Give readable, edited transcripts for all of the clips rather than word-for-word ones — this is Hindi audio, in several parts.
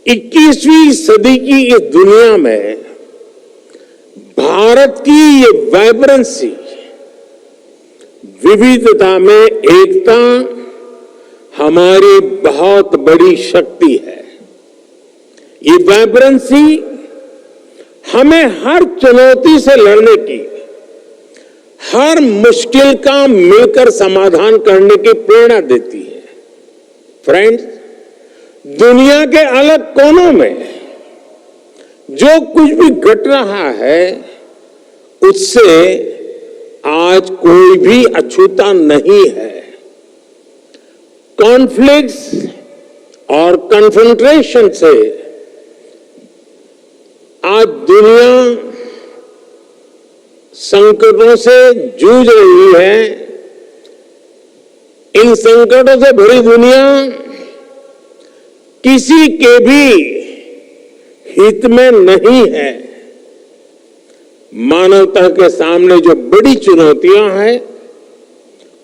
21वीं सदी की इस दुनिया में भारत की ये वाइब्रेंसी, विविधता में एकता हमारी बहुत बड़ी शक्ति है। ये वाइब्रेंसी हमें हर चुनौती से लड़ने की, हर मुश्किल का मिलकर समाधान करने की प्रेरणा देती है। फ्रेंड्स, दुनिया के अलग कोनों में जो कुछ भी घट रहा है उससे आज कोई भी अछूता नहीं है। कॉन्फ्लिक्ट्स और कन्फ्रंटेशन से आज दुनिया संकटों से जूझ रही है। इन संकटों से भरी दुनिया किसी के भी हित में नहीं है। मानवता के सामने जो बड़ी चुनौतियां हैं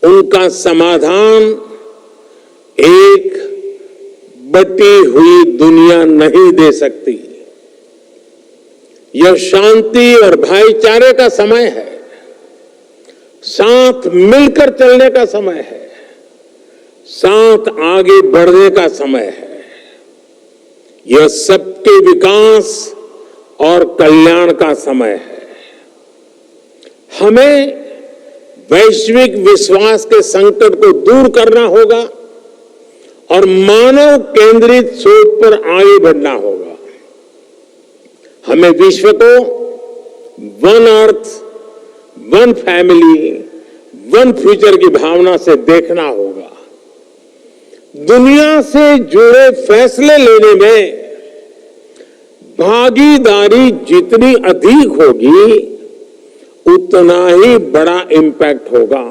उनका समाधान एक बटी हुई दुनिया नहीं दे सकती। यह शांति और भाईचारे का समय है, साथ मिलकर चलने का समय है, साथ आगे बढ़ने का समय है। यह सबके विकास और कल्याण का समय है। हमें वैश्विक विश्वास के संकट को दूर करना होगा और मानव केंद्रित सोच पर आगे बढ़ना होगा। हमें विश्व को one earth, one family, one future की भावना से देखना होगा। दुनिया से जुड़े फैसले लेने में भागीदारी जितनी अधिक होगी उतना ही बड़ा इम्पैक्ट होगा।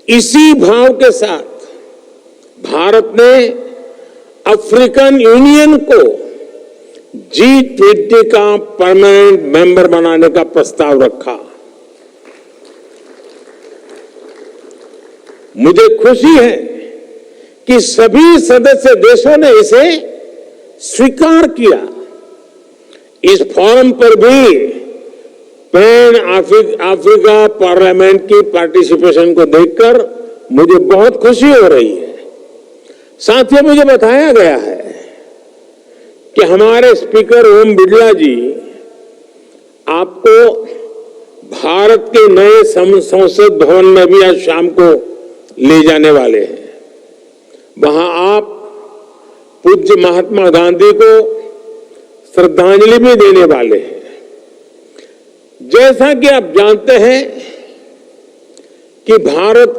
इसी भाव के साथ भारत ने अफ्रीकन यूनियन को G20 का परमानेंट मेंबर बनाने का प्रस्ताव रखा। मुझे खुशी है कि सभी सदस्य देशों ने इसे स्वीकार किया। इस फोरम पर भी पैन अफ्रीका पार्लियामेंट की पार्टिसिपेशन को देखकर मुझे बहुत खुशी हो रही है। साथियों, मुझे बताया गया है कि हमारे स्पीकर ओम बिड़ला जी आपको भारत के नए संसद भवन में भी आज शाम को ले जाने वाले हैं। वहां आप पूज्य महात्मा गांधी को श्रद्धांजलि भी देने वाले हैं। जैसा कि आप जानते हैं कि भारत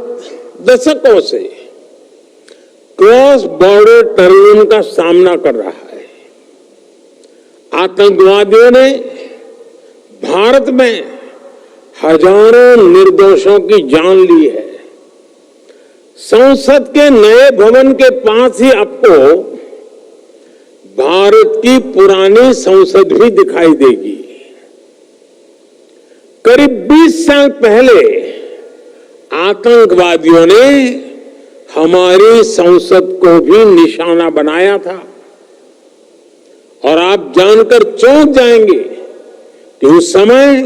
दशकों से क्रॉस बॉर्डर टेररिज्म का सामना कर रहा है। आतंकवादियों ने भारत में हजारों निर्दोषों की जान ली है। संसद के नए भवन के पास ही आपको भारत की पुरानी संसद भी दिखाई देगी। करीब 20 साल पहले आतंकवादियों ने हमारी संसद को भी निशाना बनाया था और आप जानकर चौंक जाएंगे कि उस समय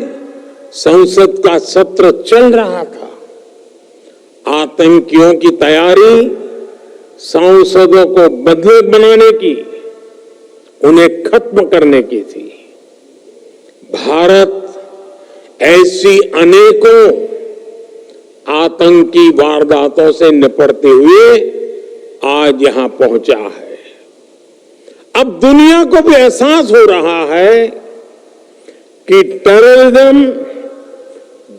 संसद का सत्र चल रहा था। आतंकियों की तैयारी सांसदों को बदले बनाने की, उन्हें खत्म करने की थी। भारत ऐसी अनेकों आतंकी वारदातों से निपटते हुए आज यहां पहुंचा है। अब दुनिया को भी एहसास हो रहा है कि टेररिज्म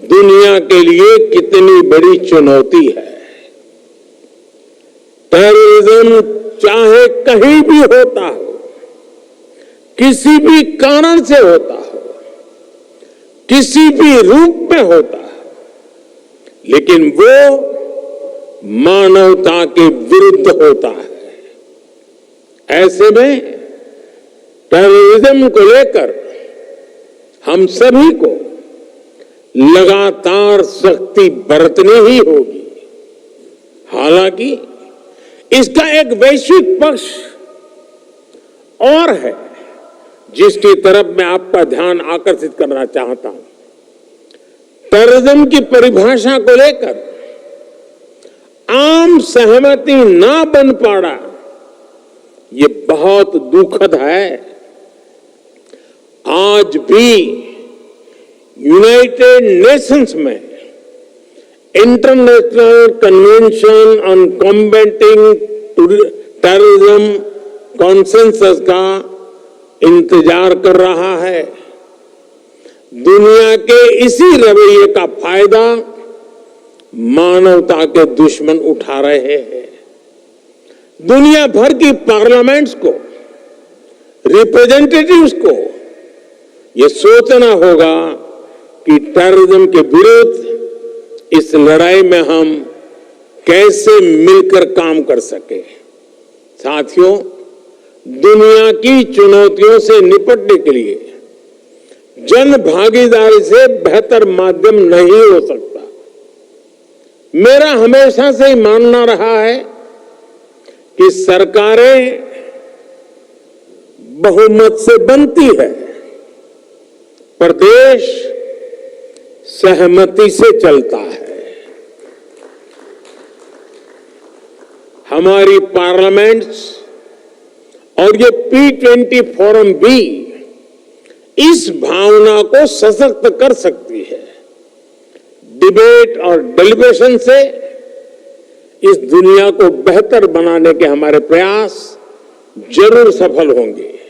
दुनिया के लिए कितनी बड़ी चुनौती है। टेररिज्म चाहे कहीं भी होता हो, किसी भी कारण से होता हो, किसी भी रूप में होता है, लेकिन वो मानवता के विरुद्ध होता है। ऐसे में टेररिज्म को लेकर हम सभी को लगातार सख्ती बरतनी ही होगी। हालांकि इसका एक वैश्विक पक्ष और है जिसकी तरफ मैं आपका ध्यान आकर्षित करना चाहता हूं। टेररिज्म की परिभाषा को लेकर आम सहमति ना बन पाना, ये बहुत दुखद है। आज भी यूनाइटेड नेशंस में international convention on combating terrorism consensus का इंतजार कर रहा है। दुनिया के इसी रवैये का फायदा मानवता के दुश्मन उठा रहे हैं। दुनिया भर की पार्लियामेंट्स को, रिप्रेजेंटेटिव्स को यह सोचना होगा कि टेररिज्म के विरुद्ध इस लड़ाई में हम कैसे मिलकर काम कर सके। साथियों, दुनिया की चुनौतियों से निपटने के लिए जन भागीदारी से बेहतर माध्यम नहीं हो सकता। मेरा हमेशा से ही मानना रहा है कि सरकारें बहुमत से बनती है, पर देश सहमति से चलता है। हमारी पार्लियामेंट्स और ये P20 फोरम भी इस भावना को सशक्त कर सकती है। डिबेट और डेलिब्रेशन से इस दुनिया को बेहतर बनाने के हमारे प्रयास जरूर सफल होंगे।